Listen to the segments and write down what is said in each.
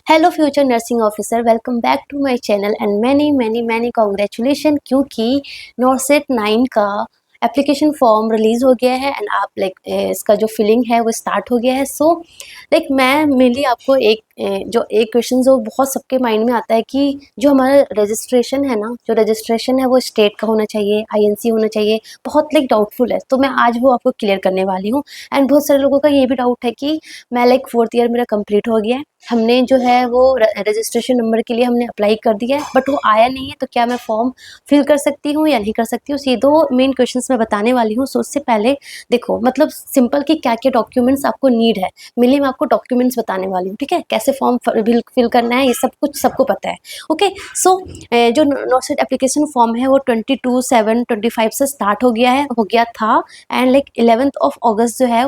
Hello future nursing officer, welcome back to my channel and many many many congratulation, क्योंकि NORCET 9 का application form release हो गया है and आप इसका जो फिलिंग है वो स्टार्ट हो गया है। सो मैं मेनली आपको एक क्वेश्चन जो बहुत सबके माइंड में आता है कि जो हमारा रजिस्ट्रेशन है ना, जो रजिस्ट्रेशन है वो स्टेट का होना चाहिए, आईएनसी होना चाहिए, बहुत डाउटफुल है। तो मैं आज वो आपको क्लियर करने वाली हूँ। एंड बहुत सारे लोगों का ये भी डाउट है कि मैं 4th ईयर मेरा कंप्लीट हो गया है, हमने जो है वो रजिस्ट्रेशन नंबर के लिए हमने अप्लाई कर दिया है, बट वो आया नहीं है, तो क्या मैं फॉर्म फिल कर सकती हूँ या नहीं कर सकती हूँ। ये दो मेन क्वेश्चंस मैं बताने वाली हूँ। सो उससे पहले देखो, मतलब सिंपल कि क्या क्या डॉक्यूमेंट्स आपको नीड है, मेनली मैं आपको डॉक्यूमेंट्स बताने वाली हूँ, ठीक है, कैसे फॉर्म फिल करना है, ये सब कुछ सबको पता है। ओके, सो जो नॉर्सेट एप्लीकेशन फॉर्म है वो 22/7/25 से स्टार्ट हो गया था एंड 11th ऑफ अगस्त जो है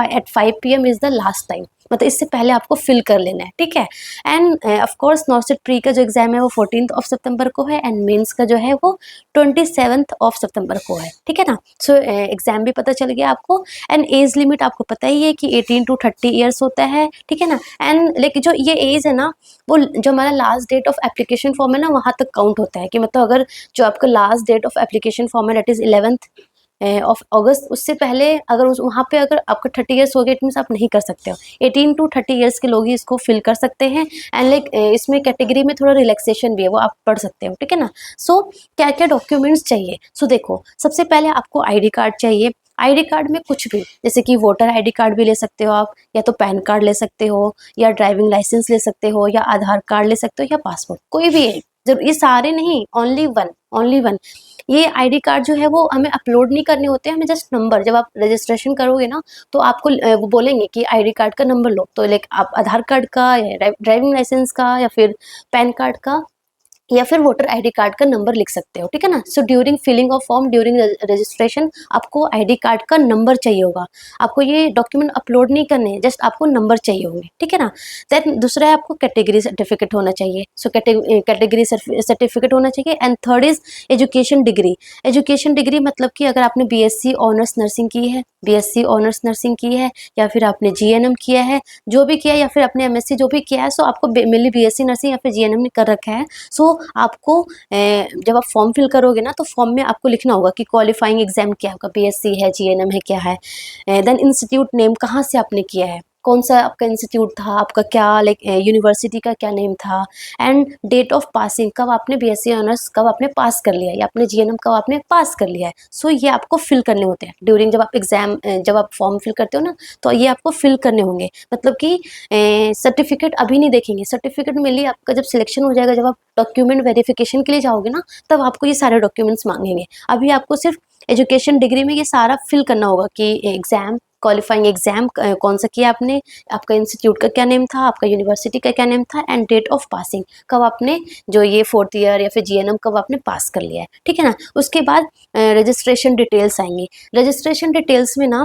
at 5 PM is the last time, मतलब इससे पहले आपको फिल कर लेना है, ठीक है। एंड ऑफ कोर्स नॉर्सेट प्री का जो एग्जाम है वो 14th ऑफ सितंबर को है एंड मेंस का जो है वो 27th ऑफ सितंबर को है, ठीक है ना। सो एग्जाम भी पता चल गया आपको एंड एज लिमिट आपको पता ही है कि 18 to 30 ईयर्स होता है, ठीक है ना। एंड जो ये एज है ना, वो जो हमारा last date of application form है ना, वहाँ तक काउंट होता है कि मतलब अगर जो आपका last date of application form है that is 11th of August, उससे पहले अगर उस वहाँ पे अगर आपका 30 ईयर्स हो गए, इट मीन्स आप नहीं कर सकते हो। 18 to 30 ईयर्स के लोग ही इसको फिल कर सकते हैं एंड इसमें कैटेगरी में थोड़ा रिलैक्सेशन भी है, वो आप पढ़ सकते हो, ठीक है ना। सो क्या क्या डॉक्यूमेंट्स चाहिए, सो देखो, सबसे पहले आपको आईडी कार्ड चाहिए। आईडी कार्ड में कुछ भी, जैसे कि वोटर आईडी कार्ड भी ले सकते हो आप, या तो पैन कार्ड ले सकते हो, या ड्राइविंग लाइसेंस ले सकते हो, या आधार कार्ड ले सकते हो, या पासपोर्ट, कोई भी एक। जब ये सारे नहीं, ओनली वन। ये आईडी कार्ड जो है वो हमें अपलोड नहीं करने होते हैं, हमें जस्ट नंबर, जब आप रजिस्ट्रेशन करोगे ना तो आपको वो बोलेंगे कि आईडी कार्ड का नंबर लो, तो आप आधार कार्ड का या ड्राइविंग लाइसेंस का या फिर पैन कार्ड का या फिर वोटर आईडी कार्ड का नंबर लिख सकते हो, ठीक है ना। So during filling of form, during registration, आपको आईडी कार्ड का नंबर चाहिए होगा। आपको ये डॉक्यूमेंट अपलोड नहीं करने हैं, जस्ट आपको नंबर चाहिए होंगे, ठीक है ना। देन दूसरा है आपको कैटेगरी सर्टिफिकेट होना चाहिए। सो कैटेगरी सर्टिफिकेट होना चाहिए। And third is education degree. Education degree मतलब कि अगर आपने बीएससी ऑनर्स नर्सिंग की है, बीएससी ऑनर्स नर्सिंग की है, या फिर आपने जीएनएम किया है, जो भी किया है, या फिर आपने एमएससी जो भी किया है, सो आपको मेनली बीएससी नर्सिंग या फिर जीएनएम कर रखा है। सो आपको जब आप फॉर्म फिल करोगे ना, तो फॉर्म में आपको लिखना होगा कि क्वालिफाइंग एग्जाम क्या है आपका, बीएससी है, जीएनएम है, क्या है। देन इंस्टीट्यूट नेम, कहाँ से आपने किया है, कौन सा आपका इंस्टीट्यूट था, आपका क्या यूनिवर्सिटी का क्या नेम था। एंड डेट ऑफ पासिंग, कब आपने बीएससी ऑनर्स कब आपने पास कर लिया है, या अपने जीएनएम कब आपने पास कर लिया है। सो ये आपको फिल करने होते हैं ड्यूरिंग जब आप एग्जाम, जब आप फॉर्म फिल करते हो ना, तो ये आपको फिल करने होंगे। मतलब कि सर्टिफिकेट अभी नहीं देखेंगे, सर्टिफिकेट मिली आपका जब सिलेक्शन हो जाएगा, जब आप डॉक्यूमेंट वेरिफिकेशन के लिए जाओगे ना, तब आपको ये सारे डॉक्यूमेंट्स मांगेंगे। अभी आपको सिर्फ एजुकेशन डिग्री में ये सारा फिल करना होगा कि एग्जाम, क्वालिफाइंग एग्जाम कौन सा किया आपने, आपका इंस्टीट्यूट का क्या नेम था, आपका यूनिवर्सिटी का क्या नेम था, एंड डेट ऑफ पासिंग, कब आपने जो ये 4th ईयर या फिर जीएनएम कब आपने पास कर लिया है, ठीक है ना। उसके बाद रजिस्ट्रेशन डिटेल्स आएंगी। रजिस्ट्रेशन डिटेल्स में ना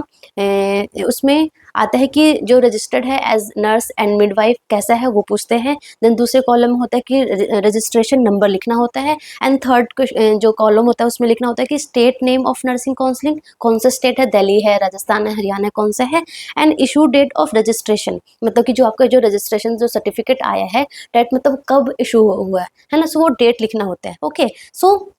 उसमें आता है कि जो रजिस्टर्ड है एज नर्स एंड मिडवाइफ कैसा है वो पूछते हैं। देन दूसरे कॉलम में होता है कि रजिस्ट्रेशन नंबर लिखना होता है। एंड थर्ड जो कॉलम होता है उसमें लिखना होता है कि state name of nursing counselling, कौन सा स्टेट है, दिल्ली है, राजस्थान है, हरियाणा है, कौन सा है। And issue date of registration, मतलब कि जो आपका जो रजिस्ट्रेशन जो सर्टिफिकेट आया है, डेट मतलब कब इशू हुआ है ना। सो वो डेट लिखना होता है। ओके, सो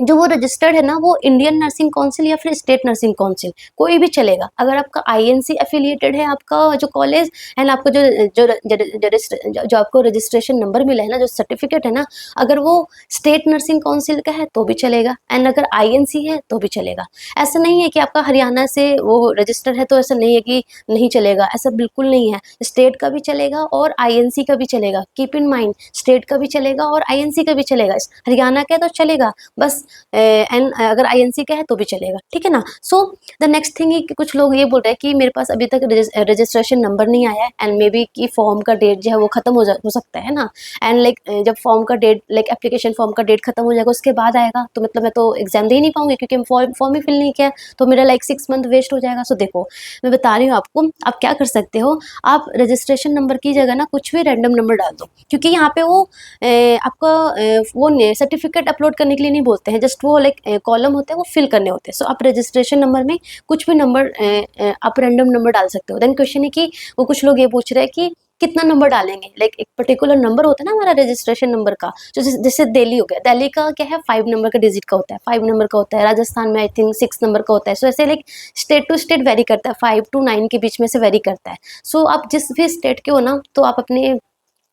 जो वो रजिस्टर्ड है ना, वो इंडियन नर्सिंग काउंसिल या फिर स्टेट नर्सिंग काउंसिल, कोई भी चलेगा। अगर आपका आईएनसी एफिलिएटेड है आपका जो कॉलेज, एंड आपको जो आपको रजिस्ट्रेशन नंबर मिला है ना, जो सर्टिफिकेट है ना, अगर वो स्टेट नर्सिंग काउंसिल का है तो भी चलेगा, एंड अगर आईएनसी है तो भी चलेगा। ऐसा नहीं है कि आपका हरियाणा से वो रजिस्टर है तो ऐसा नहीं है कि नहीं चलेगा, ऐसा बिल्कुल नहीं है। स्टेट का भी चलेगा और आईएनसी का भी चलेगा। कीप इन माइंड, स्टेट का भी चलेगा और आईएनसी का भी चलेगा। हरियाणा का तो चलेगा बस, एंड अगर आईएनसी का है तो भी चलेगा, ठीक है ना। सो द नेक्स्ट थिंग कि कुछ लोग ये बोल रहे हैं कि मेरे पास अभी तक रजिस्ट्रेशन नंबर नहीं आया है, एंड मे बी कि फॉर्म का डेट जो है वो खत्म हो सकता है ना। एंड जब फॉर्म का डेट एप्लीकेशन फॉर्म का डेट खत्म हो जाएगा उसके बाद आएगा, तो मतलब मैं तो एग्जाम दे ही नहीं पाऊंगी, क्योंकि मैं फॉर्म ही फिल नहीं किया, तो मेरा 6 मंथ वेस्ट हो जाएगा। सो देखो, मैं बता रही हूँ आपको, आप क्या कर सकते हो, आप रजिस्ट्रेशन नंबर की जगह ना कुछ भी रैंडम नंबर डाल दो, क्योंकि यहाँ पे वो आपका वो सर्टिफिकेट अपलोड करने के लिए नहीं बोलते हैं, जस्ट वो कॉलम होते हैं वो फिल करने होते हैं। सो आप रजिस्ट्रेशन नंबर में कुछ भी नंबर आप रैंडम नंबर डाल सकते हो। देन क्वेश्चन है कि वो कुछ लोग ये पूछ रहे हैं कि कितना नंबर डालेंगे, लाइक एक पर्टिकुलर नंबर होता है ना हमारा रजिस्ट्रेशन नंबर का, जो जैसे दिल्ली हो गया, दिल्ली का क्या है 5 नंबर का डिजिट का होता है, 5 नंबर का होता है, राजस्थान में आई थिंक 6 नंबर का होता है। सो ऐसे like state to state vary करता है, 5 to 9 के बीच में से वेरी करता है। सो आप जिस भी स्टेट के हो ना, तो आप अपने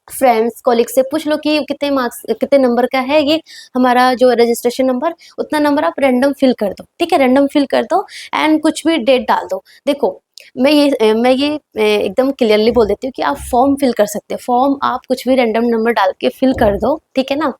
फ्रेंड्स कॉलीग से पूछ लो कि कितने मार्क्स कितने नंबर का है ये हमारा जो रजिस्ट्रेशन नंबर, उतना नंबर आप रैंडम फिल कर दो, ठीक है, रैंडम फिल कर दो एंड कुछ भी डेट डाल दो। देखो मैं ये एकदम क्लियरली बोल देती हूँ कि आप फॉर्म फिल कर सकते हैं, फॉर्म आप कुछ भी रैंडम नंबर डाल के फिल कर दो, ठीक है ना।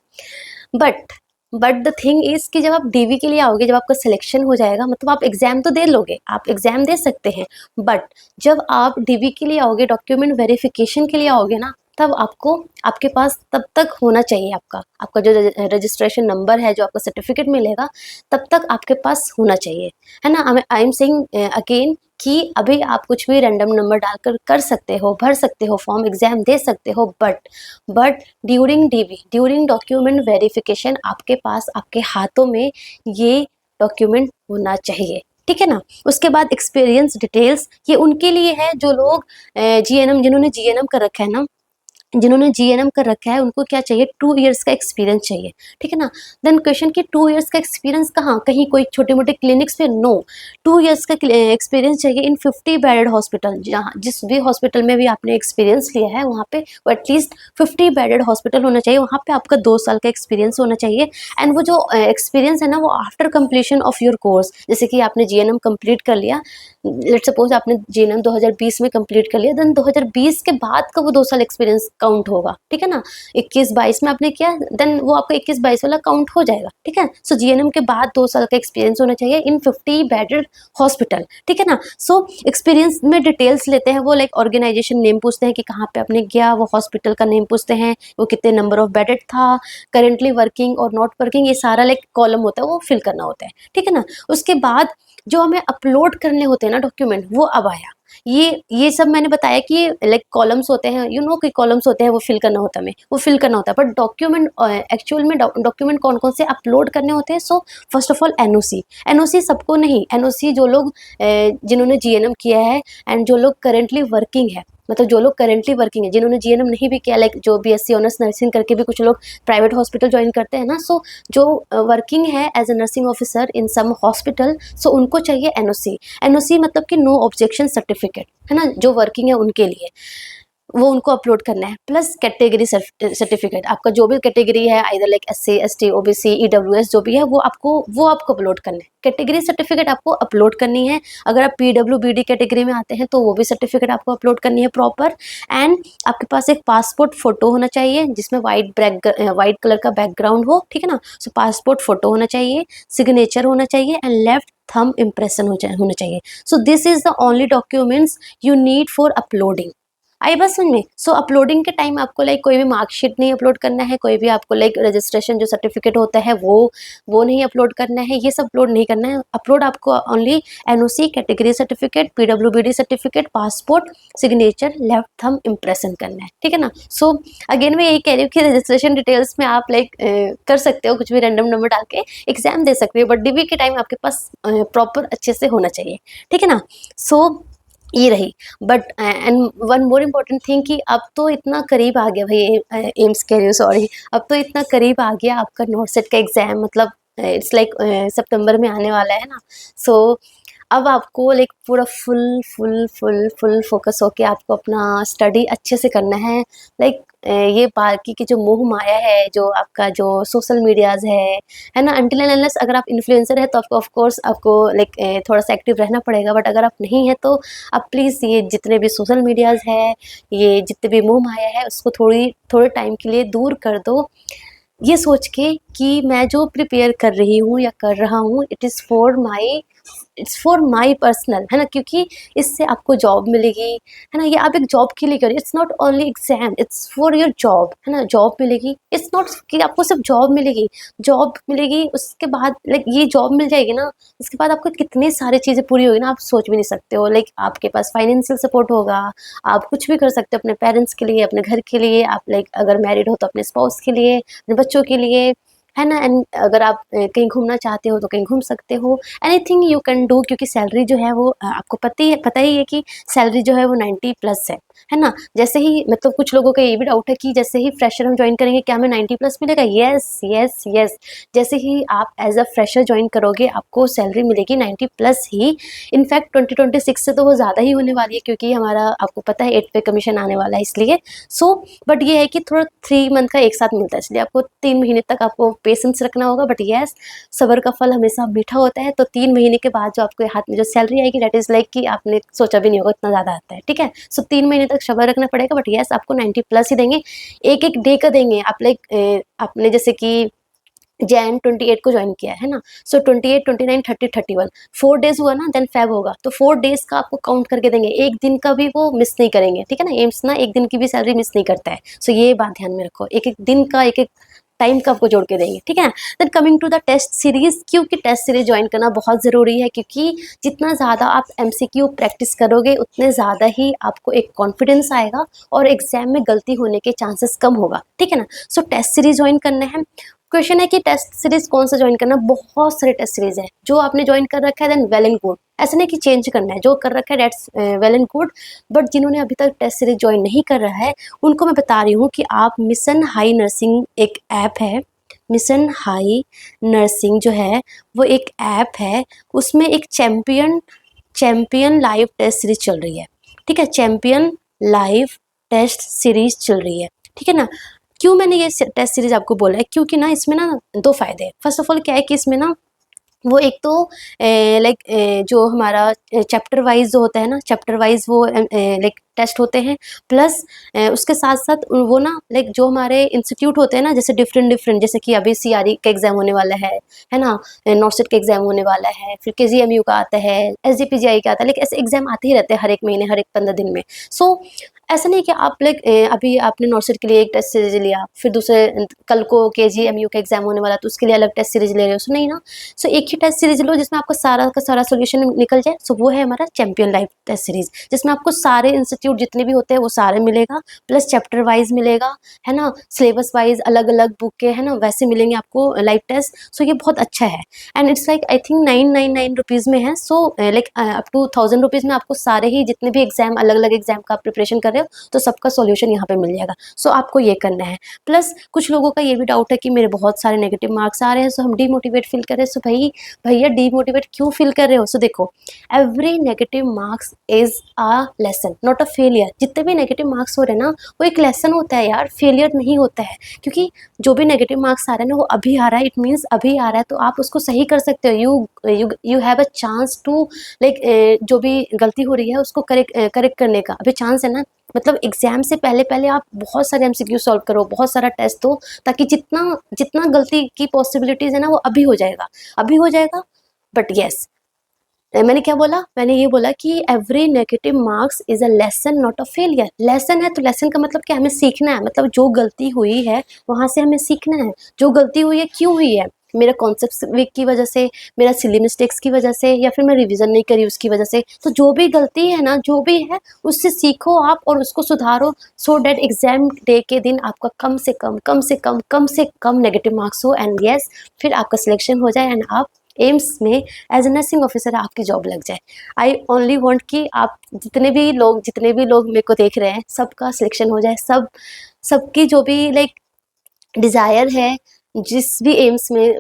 But but the thing is कि जब आप डीवी के लिए आओगे, जब आपका सिलेक्शन हो जाएगा, मतलब आप एग्जाम तो दे लोगे, आप एग्जाम दे सकते हैं, बट जब आप डीवी के लिए आओगे, डॉक्यूमेंट वेरिफिकेशन के लिए आओगे ना, तब आपको आपके पास तब तक होना चाहिए, आपका आपका जो रजिस्ट्रेशन नंबर है, जो आपका सर्टिफिकेट मिलेगा, तब तक आपके पास होना चाहिए, है ना। आई एम सेइंग अगेन कि अभी आप कुछ भी रैंडम नंबर डालकर कर सकते हो, भर सकते हो फॉर्म, एग्जाम दे सकते हो, but during DV, during document verification, आपके पास आपके हाथों में ये डॉक्यूमेंट होना चाहिए, ठीक है ना। उसके बाद एक्सपीरियंस डिटेल्स, ये उनके लिए है जो लोग जीएनएम, जिन्होंने जीएनएम कर रखा है ना, जिन्होंने जीएनएम कर रखा है, उनको क्या चाहिए, 2 इयर्स का एक्सपीरियंस चाहिए, ठीक है ना। देन क्वेश्चन कि 2 इयर्स का एक्सपीरियंस कहाँ, कहीं कोई छोटे मोटे क्लिनिक्स पे, नो, 2 इयर्स का एक्सपीरियंस चाहिए इन 50 बेडेड हॉस्पिटल, जहाँ जिस भी हॉस्पिटल में भी आपने एक्सपीरियंस लिया है, वहाँ पे एटलीस्ट 50 बेडेड हॉस्पिटल होना चाहिए, वहाँ पे आपका 2 साल का एक्सपीरियंस होना चाहिए। एंड वो जो एक्सपीरियंस है ना, वो after completion of your course, जैसे कि आपने जीएनएम कंप्लीट कर लिया, लेट्स सपोज आपने जीएनएम 2020 में कंप्लीट कर लिया, देन 2020 के बाद का वो 2 साल एक्सपीरियंस काउंट होगा, ठीक है ना। 21-22 में आपने किया, देन वो आपका 21-22 वाला काउंट हो जाएगा, ठीक है। सो जीएनएम के बाद 2 साल का एक्सपीरियंस होना चाहिए इन 50 बेडेड हॉस्पिटल, ठीक है ना। सो एक्सपीरियंस में डिटेल्स लेते हैं, वो लाइक ऑर्गेनाइजेशन नेम पूछते हैं कि कहाँ पे आपने गया, वो हॉस्पिटल का नेम पूछते हैं, वो कितने नंबर ऑफ बेडेड था, करेंटली वर्किंग और नॉट वर्किंग, ये सारा लाइक कॉलम होता है, वो फिल करना होता है, ठीक है ना। उसके बाद जो हमें अपलोड करने होते हैं ना डॉक्यूमेंट, वो अब आया। ये सब मैंने बताया कि लाइक कॉलम्स होते हैं, यू नो कि कॉलम्स होते हैं, वो फिल करना होता है, हमें वो फिल करना होता है, बट डॉक्यूमेंट एक्चुअल में डॉक्यूमेंट कौन कौन से अपलोड करने होते हैं। So first of all NOC, NOC सबको नहीं, एनओसी जो लोग जिन्होंने जीएनएम किया है एंड जो लोग करेंटली वर्किंग है, मतलब जो लोग करेंटली वर्किंग है, जिन्होंने जीएनएम नहीं भी किया, लाइक जो बीएससी ऑनर्स नर्सिंग करके भी कुछ लोग प्राइवेट हॉस्पिटल ज्वाइन करते हैं ना, सो जो वर्किंग है as a nursing officer in some hospital, so उनको चाहिए एनओसी। एनओसी मतलब कि नो ऑब्जेक्शन सर्टिफिकेट, है ना, जो वर्किंग है उनके लिए, वो उनको अपलोड करना है, प्लस कैटेगरी सर्टिफिकेट, आपका जो भी कैटेगरी है, either like SC ST OBC EWS जो भी है, वो आपको अपलोड करना है, कैटेगरी सर्टिफिकेट आपको अपलोड करनी है। अगर आप पीडब्ल्यूबीडी कैटेगरी में आते हैं तो वो भी सर्टिफिकेट आपको अपलोड करनी है प्रॉपर। एंड आपके पास एक पासपोर्ट फोटो होना चाहिए जिसमें वाइट कलर का बैकग्राउंड हो, ठीक है ना। सो पासपोर्ट फोटो होना चाहिए, सिग्नेचर होना चाहिए एंड लेफ्ट थंब इम्प्रेशन होना चाहिए। So this is the only documents you need for uploading. आई बस समझ में। सो अपलोडिंग के टाइम आपको लाइक कोई भी मार्कशीट नहीं अपलोड करना है, कोई भी आपको लाइक रजिस्ट्रेशन जो सर्टिफिकेट होता है वो नहीं अपलोड करना है, ये सब अपलोड नहीं करना है। अपलोड आपको only NOC, category certificate, PWBD certificate, passport, signature, left thumb impression करना है, ठीक है ना। सो अगेन मैं यही कह रही हूँ कि रजिस्ट्रेशन डिटेल्स में आप लाइक कर सकते हो, कुछ भी रैंडम नंबर डाल के एग्जाम दे सकते हो, बट डीवी के टाइम आपके पास प्रॉपर अच्छे से होना चाहिए, ठीक है ना। सो ये रही। But and one more important thing कि अब तो इतना करीब आ गया भाई, एम्स कह रही हूँ सॉरी, अब तो इतना करीब आ गया आपका नॉर्सेट का एग्जाम, मतलब इट्स लाइक सितंबर में आने वाला है ना। सो अब आपको लाइक पूरा full full full full focus होके आपको अपना स्टडी अच्छे से करना है। लाइक ये बाकी की जो मोह माया है, जो आपका जो सोशल मीडियाज़ है ना, अनटिल एंड अनलेस अगर आप इन्फ्लुएंसर है तो आपको ऑफ कोर्स आपको लाइक थोड़ा सा एक्टिव रहना पड़ेगा, बट अगर आप नहीं है तो आप प्लीज़ ये जितने भी सोशल मीडियाज़ है, ये जितने भी मोह माया है, उसको थोड़े टाइम के लिए दूर कर दो, ये सोच के कि मैं जो प्रिपेयर कर रही हूँ या कर रहा हूँ, इट्स फॉर माई पर्सनल, है ना, क्योंकि इससे आपको जॉब मिलेगी, है ना। ये आप एक जॉब के लिए करिए, it's not only exam, it's for your job, है ना। जॉब मिलेगी, इट्स नॉट कि आपको सिर्फ जॉब मिलेगी उसके बाद लाइक ये जॉब मिल जाएगी ना, उसके बाद आपको कितनी सारी चीज़ें पूरी होगी ना, आप सोच भी नहीं सकते हो। लाइक आपके पास फाइनेंशियल सपोर्ट होगा, आप कुछ भी कर सकते हो अपने पेरेंट्स के लिए, अपने घर के लिए, आप लाइक अगर मैरिड हो तो अपने स्पाउस के लिए, अपने बच्चों के लिए, है ना। एंड अगर आप कहीं घूमना चाहते हो तो कहीं घूम सकते हो, एनीथिंग यू कैन डू, क्योंकि सैलरी जो है वो आपको पता ही है कि सैलरी जो है वो 90 प्लस है ना। जैसे ही मतलब कुछ लोगों का ये भी डाउट है कि जैसे ही फ्रेशर हम ज्वाइन करेंगे क्या हमें 90 प्लस मिलेगा? यस यस यस, जैसे ही आप एज अ फ्रेशर ज्वाइन करोगे आपको सैलरी मिलेगी 90 प्लस ही। इनफैक्ट 2026 से तो वो ज़्यादा ही होने वाली है, क्योंकि हमारा आपको पता है 8 पे कमीशन आने वाला है इसलिए। सो बट ये है कि थोड़ा 3 मंथ का एक साथ मिलता है, इसलिए आपको 3 महीने तक आपको पेशेंस रखना होगा। बट यस, सब्र का फल हमेशा मीठा होता है। तो 3 महीने के बाद जो आपके हाथ में जो सैलरी आएगी दैट इज़ लाइक कि आपने सोचा भी नहीं होगा इतना ज़्यादा आता है, ठीक है। सो 3 महीने तक सब्र रखना पड़ेगा, बट यस आपको 90 प्लस ही देंगे। एक-एक डे का देंगे। आप लाइक आपने जैसे कि जैन 28 को ज्वाइन किया है ना, सो 28, 29, 30, 31 4 डेज हुआ ना, देन फेब होगा, तो 4 डेज का आपको काउंट करके देंगे, एक दिन का भी वो मिस नहीं करेंगे, ठीक है ना। एम्स ना एक दिन की भी सैलरी मिस नहीं करता है, सो ये बात ध्यान में रखो। एक एक दिन का, एक एक टाइम का आपको जोड़ के देंगे, ठीक है। Then coming to the test series, क्योंकि टेस्ट सीरीज ज्वाइन करना बहुत ज़रूरी है, क्योंकि जितना ज़्यादा आप एमसीक्यू प्रैक्टिस करोगे उतने ज़्यादा ही आपको एक कॉन्फिडेंस आएगा और एग्जाम में गलती होने के चांसेस कम होगा, ठीक है ना। सो टेस्ट सीरीज ज्वाइन करना है। क्वेश्चन है कि टेस्ट सीरीज कौन सा ज्वाइन करना, बहुत सारे टेस्ट सीरीज है। जो आपने ज्वाइन कर रखा है देन वेल एंड गुड, ऐसा नहीं कि चेंज करना है, जो कर रखा है that's well and good. But जिन्होंने अभी तक टेस्ट सीरीज ज्वाइन नहीं कर रहा है उनको मैं बता रही हूँ कि आप मिशन हाई नर्सिंग एक ऐप है, मिशन हाई नर्सिंग जो है वो एक ऐप है, उसमें एक चैंपियन लाइव टेस्ट सीरीज चल रही है, ठीक है। चैंपियन लाइव टेस्ट सीरीज चल रही है, ठीक है ना। क्यों मैंने ये टेस्ट सीरीज आपको बोला है, क्योंकि ना इसमें ना 2 फायदे हैं। फर्स्ट ऑफ ऑल क्या है कि इसमें ना वो एक तो लाइक जो हमारा चैप्टर वाइज जो होता है ना, चैप्टर वाइज वो लाइक टेस्ट होते हैं, प्लस उसके साथ साथ वो ना लाइक जो हमारे इंस्टीट्यूट होते हैं ना, जैसे डिफरेंट, जैसे कि अभी सीआरई का एग्जाम होने वाला है ना, नॉर्सेट का एग्जाम होने वाला है, फिर केजीएमयू का आता है, एसजीपीजीआई का आता है, लेकिन ऐसे एग्जाम आते ही रहते हैं हर एक महीने, हर एक 15 दिन में। सो ऐसा नहीं कि आप लाइक अभी आपने नॉर्सेट के लिए एक टेस्ट सीरीज लिया, फिर दूसरे कल को केजीएमयू का एग्जाम होने वाला तो उसके लिए अलग टेस्ट सीरीज ले रहे हो, सो नहीं ना। सो एक ही टेस्ट सीरीज लो जिसमें आपका सारा का सारा सोल्यूशन निकल जाए। सो वो है हमारा चैंपियन लाइफ टेस्ट सीरीज, जिसमें आपको सारे इंस्टीट्यूट जितने भी होते हैं वो सारे मिलेगा, प्लस चैप्टर वाइज मिलेगा, है ना, सिलेबस वाइज अलग अलग बुक के है ना वैसे मिलेंगे आपको लाइव टेस्ट। सो ये बहुत अच्छा है and it's like I think 999 rupees में है। So like up to 1000 rupees में आपको सारे ही जितने भी एग्जाम अलग अलग एग्जाम का आप प्रिपरेशन कर रहे हो तो सबका सॉल्यूशन यहाँ पे मिल जाएगा। सो आपको ये करना है। प्लस कुछ लोगों का ये भी डाउट है कि मेरे बहुत सारे नेगेटिव मार्क्स आ रहे हैं, सो हम डीमोटिवेट फील कर रहे हैं। सो भैया डीमोटिवेट क्यों फील कर रहे हो? सो देखो, every negative marks is a lesson not a failure. जितने भी नेगेटिव मार्क्स हो रहे हैं ना वो एक लेसन होता है यार, फेलियर नहीं होता है। क्योंकि जो भी नेगेटिव मार्क्स आ रहे हैं ना वो अभी आ रहा है, इट मीन्स अभी आ रहा है, तो आप उसको सही कर सकते हो। You have a chance to like जो भी गलती हो रही है उसको करेक्ट करने का अभी चांस है ना। मतलब एग्जाम से पहले पहले आप बहुत सारे एमसीक्यू सॉल्व करो, बहुत सारा टेस्ट दो, ताकि जितना जितना गलती की पॉसिबिलिटीज है ना वो अभी हो जाएगा, अभी हो जाएगा। बट यस, मैंने क्या बोला, मैंने ये बोला कि every negative marks is a lesson not a failure. Lesson है तो लेसन का मतलब क्या, हमें सीखना है, मतलब जो गलती हुई है वहां से हमें सीखना है। जो गलती हुई है क्यों हुई है, मेरा कॉन्सेप्ट वीक की वजह से, मेरा सिली मिस्टेक्स की वजह से, या फिर मैं रिवीजन नहीं करी उसकी वजह से। तो जो भी गलती है ना, जो भी है उससे सीखो आप और उसको सुधारो, सो डेट एग्जाम डे के दिन आपका कम से कम नेगेटिव मार्क्स हो एंड यस फिर आपका सिलेक्शन हो जाए एंड आप एम्स में एज ए नर्सिंग ऑफिसर आपकी जॉब लग जाए। आई ओनली वॉन्ट कि आप जितने भी लोग मेरे को देख रहे हैं सबका सिलेक्शन हो जाए, सबकी जो भी लाइक डिज़ायर है जिस भी एम्स में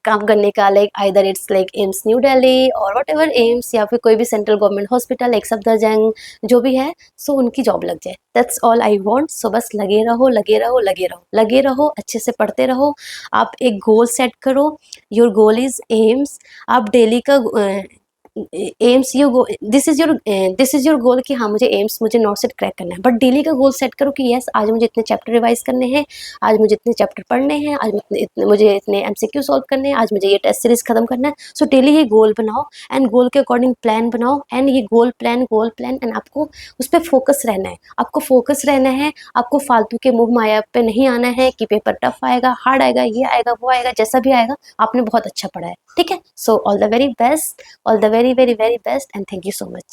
काम करने का, like either it's like AIIMS new Delhi और वट एवर एम्स, या फिर कोई भी सेंट्रल गवर्नमेंट हॉस्पिटल एक सफदरजंग जो भी है, सो उनकी जॉब लग जाए। That's all I want. So बस लगे रहो लगे रहो लगे रहो लगे रहो, अच्छे से पढ़ते रहो। आप एक गोल सेट करो, योर गोल इज एम्स। आप डेली का AIIMS you go this is your goal कि हाँ मुझे एम्स, मुझे नॉट सेट क्रैक करना है। बट डेली का गोल सेट करो कि यस आज मुझे इतने चैप्टर रिवाइज करने हैं, आज मुझे इतने चैप्टर पढ़ने हैं, आज मुझे इतने एमसीक्यू सॉल्व करने हैं, आज मुझे ये टेस्ट सीरीज खत्म करना है। सो डेली ये गोल बनाओ एंड गोल के अकॉर्डिंग प्लान बनाओ एंड ये गोल प्लान एंड आपको उस पर फोकस रहना है। आपको फोकस रहना है, आपको फालतू के मुँह माया पे नहीं आना है कि पेपर टफ आएगा, हार्ड आएगा, ये आएगा वो आएगा, जैसा भी आएगा आपने बहुत अच्छा पढ़ा है, ठीक है। So all the very best, all the very best and thank you so much.